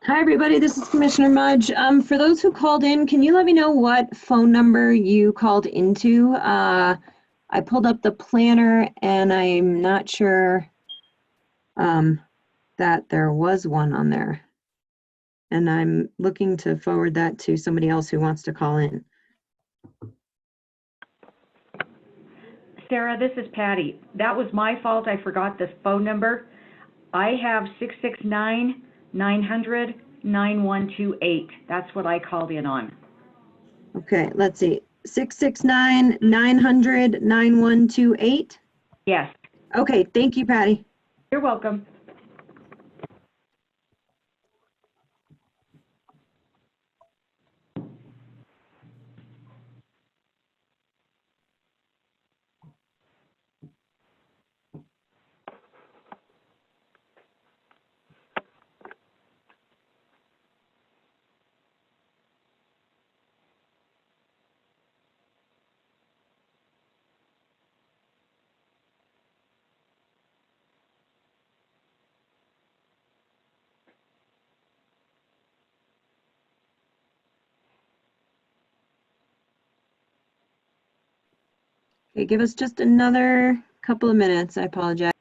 Hi, everybody. This is Commissioner Mudge. For those who called in, can you let me know what phone number you called into? I pulled up the planner and I'm not sure that there was one on there. And I'm looking to forward that to somebody else who wants to call in. Sarah, this is Patty. That was my fault. I forgot this phone number. I have 669-900-9128. That's what I called in on. Okay, let's see. 669-900-9128. Yes. Okay, thank you, Patty. You're welcome. Okay, give us just another couple of minutes. I apologize.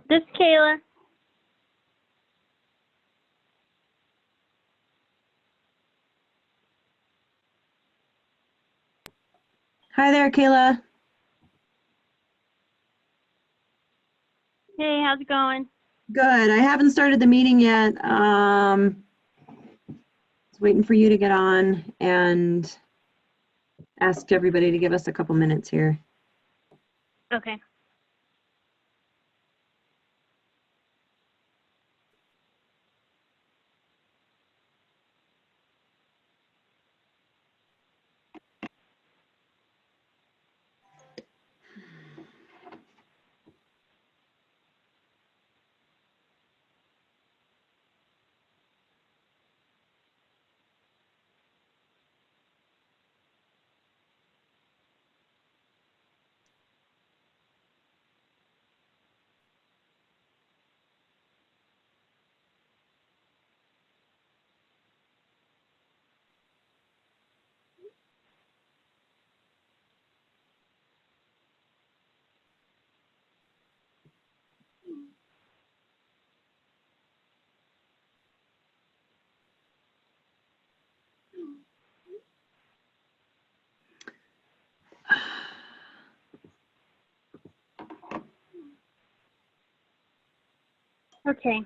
This is Kayla. Hi there, Kayla. Hey, how's it going? Good. I haven't started the meeting yet. Just waiting for you to get on and ask everybody to give us a couple minutes here. Okay. Okay.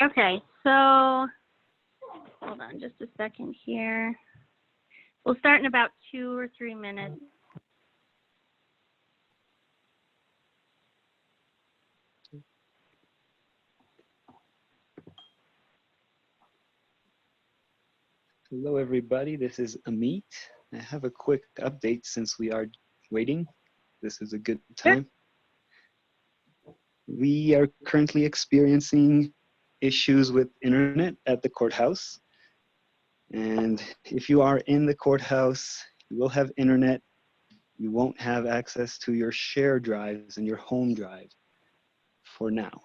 Okay, so hold on just a second here. We'll start in about 2 or 3 minutes. Hello, everybody. This is Amit. I have a quick update since we are waiting. This is a good time. We are currently experiencing issues with internet at the courthouse. And if you are in the courthouse, you will have internet. You won't have access to your share drives and your home drive for now.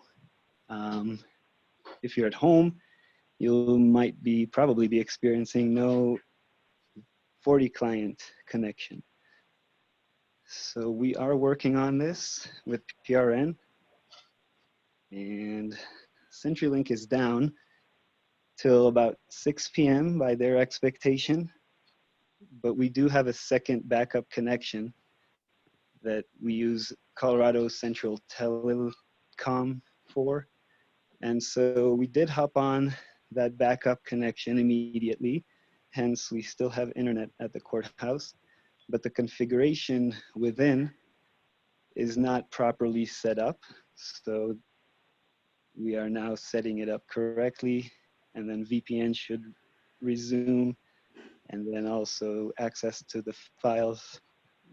If you're at home, you might probably be experiencing no 40 client connection. So we are working on this with PRN, and CenturyLink is down till about 6 p.m. by their expectation, but we do have a second backup connection that we use Colorado Central Telecom for. And so we did hop on that backup connection immediately. Hence, we still have internet at the courthouse, but the configuration within is not properly set up. So we are now setting it up correctly, and then VPN should resume, and then also access to the files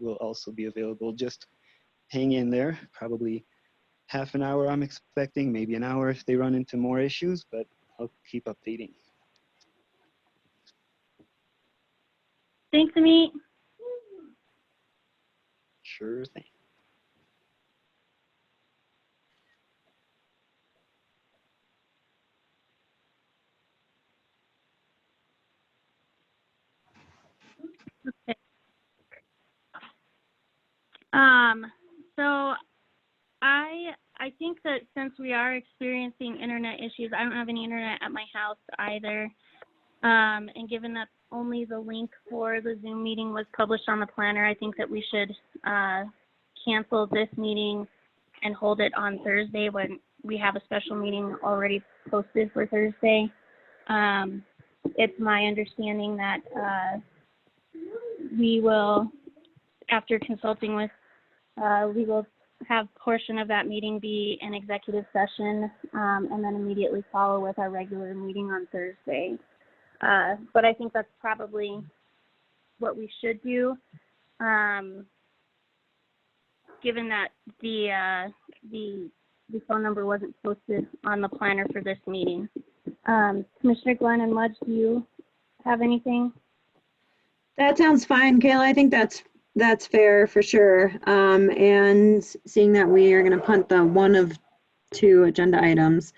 will also be available. Just hang in there, probably half an hour I'm expecting, maybe an hour if they run into more issues, but I'll keep updating. Thanks, Amit. Sure thing. Okay. So I think that since we are experiencing internet issues, I don't have any internet at my house either. And given that only the link for the Zoom meeting was published on the planner, I think that we should cancel this meeting and hold it on Thursday when we have a special meeting already posted for Thursday. It's my understanding that we will, after consulting with legal, have portion of that meeting be an executive session, and then immediately follow with our regular meeting on Thursday. But I think that's probably what we should do, given that the phone number wasn't posted on the planner for this meeting. Commissioner Glenn and Mudge, do you have anything? That sounds fine, Kayla. I think that's fair for sure. And seeing that we are going to punt the one of two agenda items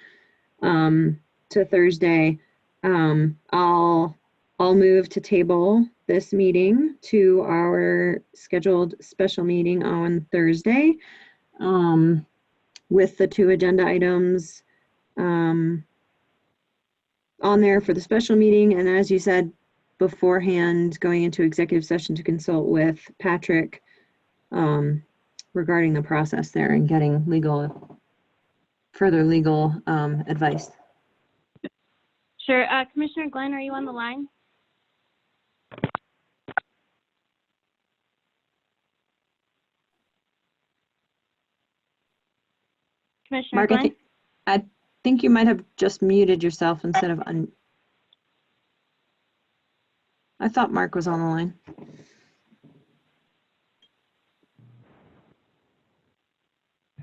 to Thursday, I'll move to table this meeting to our scheduled special meeting on Thursday, with the two agenda items on there for the special meeting. And as you said beforehand, going into executive session to consult with Patrick regarding the process there and getting further legal advice. Sure. Commissioner Glenn, are you on the line? Commissioner Mark, Glenn? I think you might have just muted yourself instead of I thought Mark was on the line.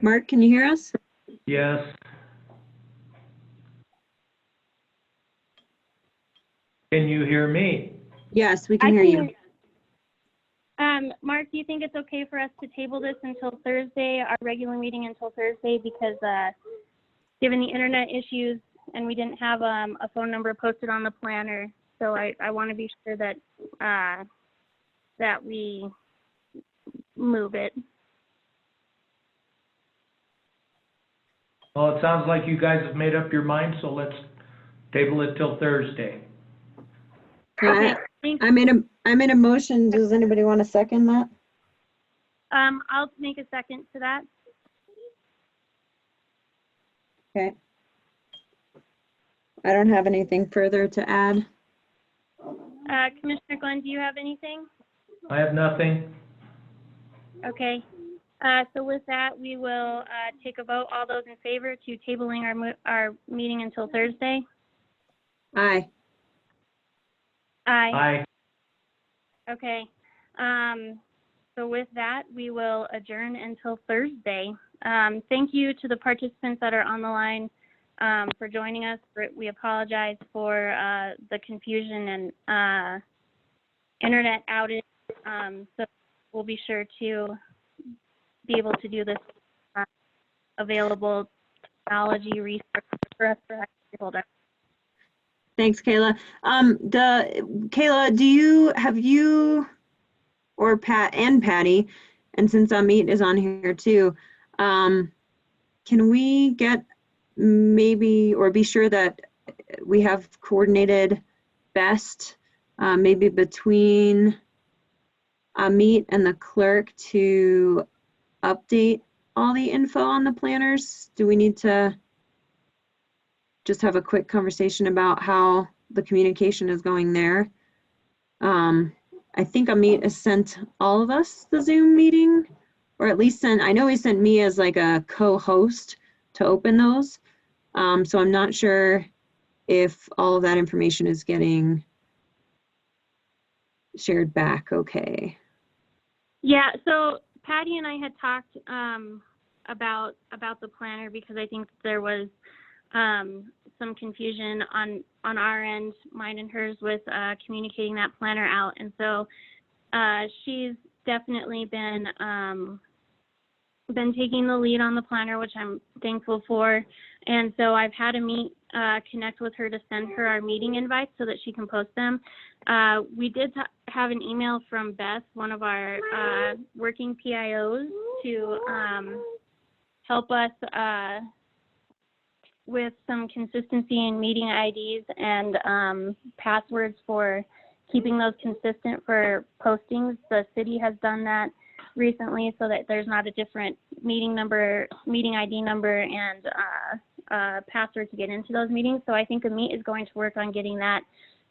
Mark, can you hear us? Yes. Can you hear me? Yes, we can hear you. Mark, do you think it's okay for us to table this until Thursday, our regular meeting until Thursday, because given the internet issues and we didn't have a phone number posted on the planner, so I want to be sure that that we move it. Well, it sounds like you guys have made up your mind, so let's table it till Thursday. Okay, thanks. I made a motion. Does anybody want to second that? I'll make a second to that. Okay. I don't have anything further to add. Commissioner Glenn, do you have anything? I have nothing. Okay. So with that, we will take a vote. All those in favor to tabling our meeting until Thursday? Aye. Aye. Aye. Okay. So with that, we will adjourn until Thursday. Thank you to the participants that are on the line for joining us. We apologize for the confusion and internet outage. So we'll be sure to be able to do this available technology resource for us to hold up. Thanks, Kayla. Kayla, have you or Pat and Patty, and since Amit is on here too, can we get maybe, or be sure that we have coordinated best, maybe between Amit and the clerk to update all the info on the planners? Do we need to just have a quick conversation about how the communication is going there? I think Amit has sent all of us the Zoom meeting, or at least sent, I know he sent me as like a co-host to open those. So I'm not sure if all of that information is getting shared back okay. Yeah, so Patty and I had talked about the planner because I think there was some confusion on our end, mine and hers, with communicating that planner out. And so she's definitely been taking the lead on the planner, which I'm thankful for. And so I've had to connect with her to send her our meeting invites so that she can post them. We did have an email from Beth, one of our working PIOs, to help us with some consistency in meeting IDs and passwords for keeping those consistent for postings. The city has done that recently so that there's not a different meeting ID number, and password to get into those meetings. So I think Amit is going to work on getting that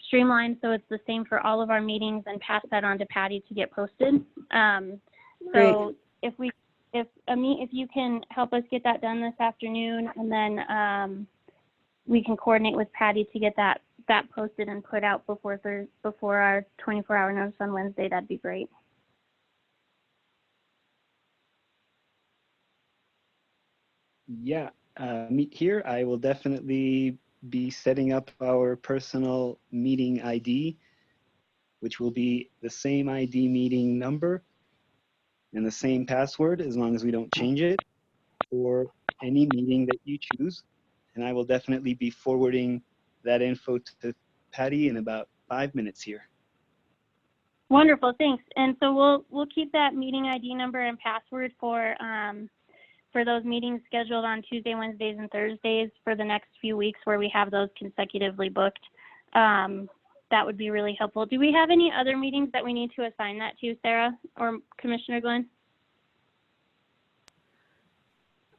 streamlined so it's the same for all of our meetings, and pass that on to Patty to get posted. So if Amit, if you can help us get that done this afternoon, and then we can coordinate with Patty to get that posted and put out before our 24-hour notice on Wednesday, that'd be great. Yeah, Meet here. I will definitely be setting up our personal meeting ID, which will be the same ID meeting number and the same password as long as we don't change it, for any meeting that you choose. And I will definitely be forwarding that info to Patty in about 5 minutes here. Wonderful, thanks. And so we'll keep that meeting ID number and password for those meetings scheduled on Tuesday, Wednesdays, and Thursdays for the next few weeks where we have those consecutively booked. That would be really helpful. Do we have any other meetings that we need to assign that to, Sarah or Commissioner Glenn?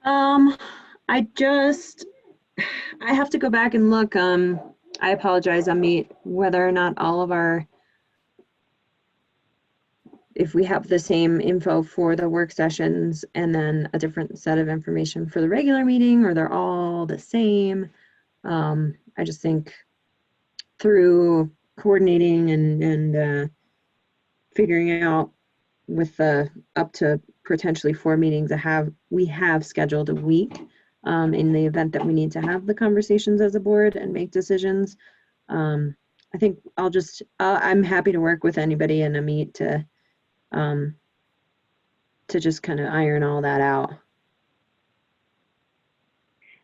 I have to go back and look. I apologize, Amit, whether or not all of if we have the same info for the work sessions and then a different set of information for the regular meeting, or they're all the same. I just think through coordinating and figuring out with the up to potentially 4 meetings we have scheduled a week in the event that we need to have the conversations as a board and make decisions. I think I'm happy to work with anybody and Amit to just kind of iron all that out.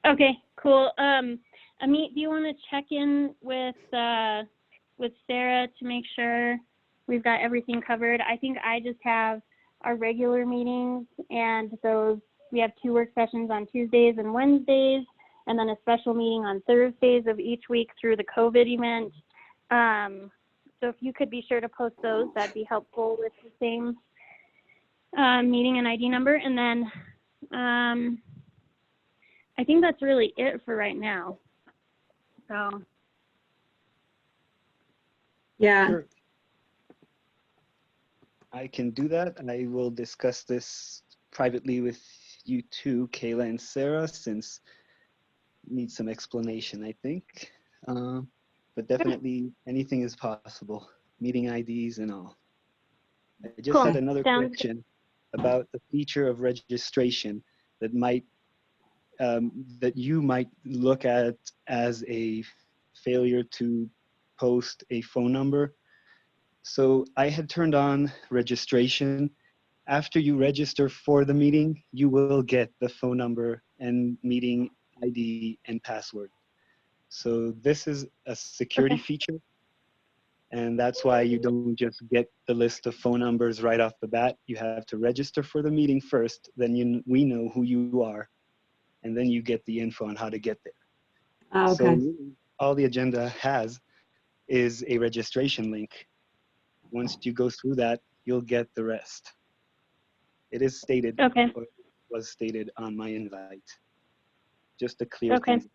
Okay, cool. Amit, do you want to check in with Sarah to make sure we've got everything covered? I think I just have our regular meetings, and those we have 2 work sessions on Tuesdays and Wednesdays, and then a special meeting on Thursdays of each week through the COVID event. So if you could be sure to post those, that'd be helpful with the same meeting and ID number. And then I think that's really it for right now. So. Yeah. Sure. I can do that. I will discuss this privately with you two, Kayla and Sarah, since it needs some explanation, I think. But definitely anything is possible, meeting IDs and all. I just had another question about the feature of registration that you might look at as a failure to post a phone number. So I had turned on registration. After you register for the meeting, you will get the phone number and meeting ID and password. So this is a security feature. And that's why you don't just get the list of phone numbers right off the bat. You have to register for the meeting first, then we know who you are, and then you get the info on how to get there. Oh, So okay. really, all the agenda has is a registration link. Once you go through that, you'll get the rest. It is stated, Okay. or was stated on my invite, just to clear Okay. things.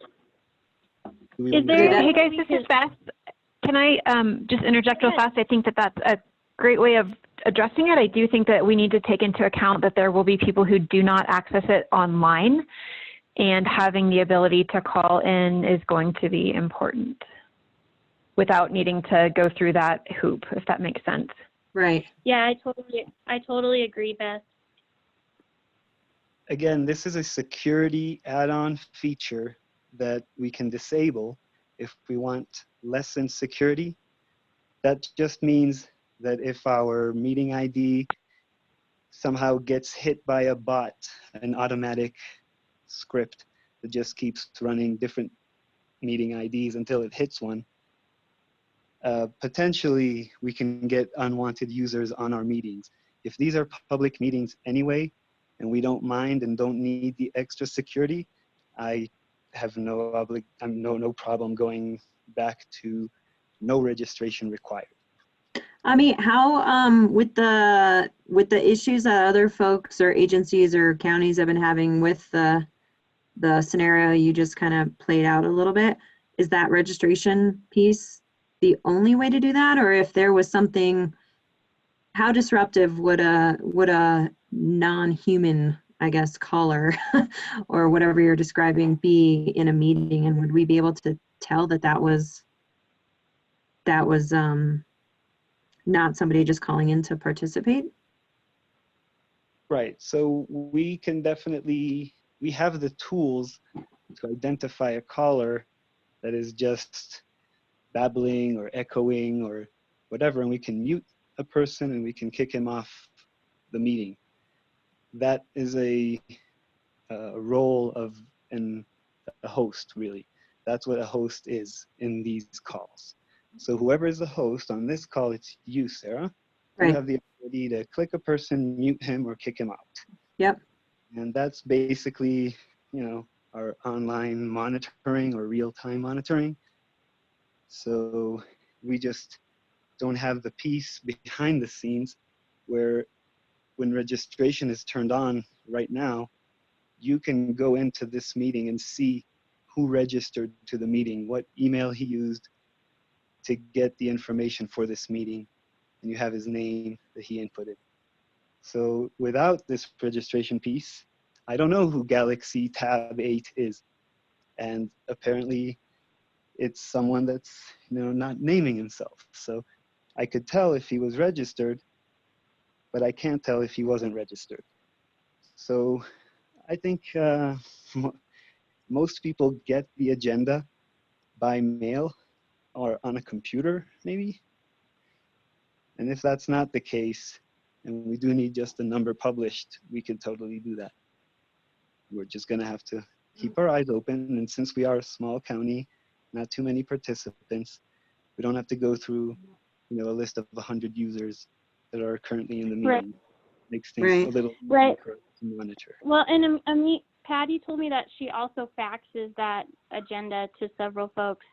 Do we Is want to there? talk- Hey guys, we this could- is Beth. Can I just interject real Go ahead. fast? I think that that's a great way of addressing it. I do think that we need to take into account that there will be people who do not access it online, and having the ability to call in is going to be important without needing to go through that hoop, if that makes sense. Right. Yeah, I totally agree, Beth. Again, this is a security add-on feature that we can disable if we want less insecurity. That just means that if our meeting ID somehow gets hit by a bot, an automatic script that just keeps running different meeting IDs until it hits one, potentially we can get unwanted users on our meetings. If these are public meetings anyway, and we don't mind and don't need the extra security, I have no problem going back to no registration required. I mean, how with the issues that other folks or agencies or counties have been having with the scenario you just kind of played out a little bit, is that registration piece the only way to do that? Or if there was something, how disruptive would a non-human, I guess, caller or whatever you're describing be in a meeting? And would we be able to tell that that was not somebody just calling in to participate? Right, so we can definitely, we have the tools to identify a caller that is just babbling or echoing or whatever, and we can mute a person and we can kick him off the meeting. That is a role of a host, really. That's what a host is in these calls. So whoever is the host on this call, it's you, Sarah. You Right. have the ability to click a person, mute him, or kick him out. Yep. And that's basically, our online monitoring or real-time monitoring. So we just don't have the piece behind the scenes where when registration is turned on right now, you can go into this meeting and see who registered to the meeting, what email he used to get the information for this meeting, and you have his name that he inputted. So without this registration piece, I don't know who Galaxy Tab 8 is. And apparently it's someone that's not naming himself. So I could tell if he was registered, but I can't tell if he wasn't registered. So I think most people get the agenda by mail or on a computer, maybe. And if that's not the case, and we do need just a number published, we can totally do that. We're just gonna have to keep our eyes open. And since we are a small county, not too many participants, we don't have to go through a list of 100 users that are currently in the meeting. Right. Makes things Right. a little Right. easier to monitor. Well, and Patty told me that she also faxes that agenda to several folks.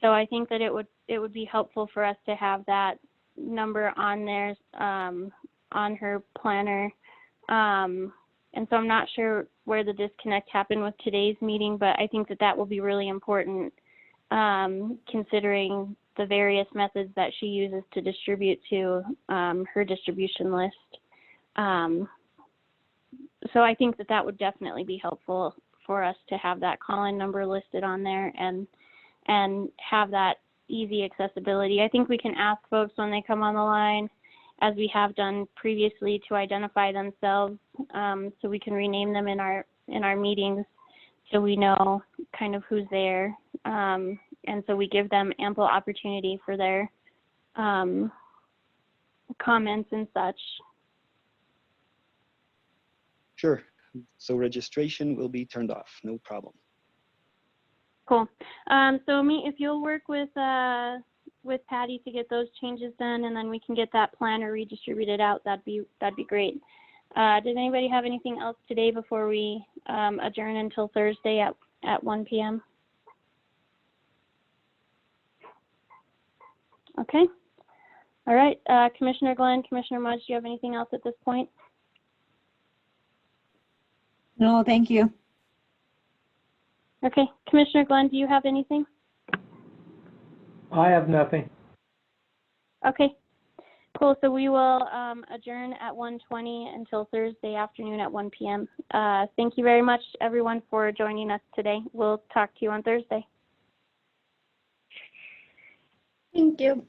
So I think that it would be helpful for us to have that number on there, on her planner. And so I'm not sure where the disconnect happened with today's meeting, but I think that will be really important, considering the various methods that she uses to distribute to her distribution list. So I think that would definitely be helpful for us to have that call-in number listed on there and have that easy accessibility. I think we can ask folks when they come on the line, as we have done previously, to identify themselves, so we can rename them in our meetings, so we know kind of who's there, and so we give them ample opportunity for their comments and such. Sure. So registration will be turned off, no problem. Cool. So if you'll work with with Patty to get those changes done, and then we can get that planner redistributed out. That'd be great. Does anybody have anything else today before we adjourn until Thursday at 1 p.m.? Okay. All right. Commissioner Glenn, Commissioner Mudge, do you have anything else at this point? No, thank you. Okay. Commissioner Glenn, do you have anything? I have nothing. Okay. Cool. So we will adjourn at 1:20 until Thursday afternoon at 1 p.m. Thank you very much, everyone, for joining us today. We'll talk to you on Thursday. Thank you.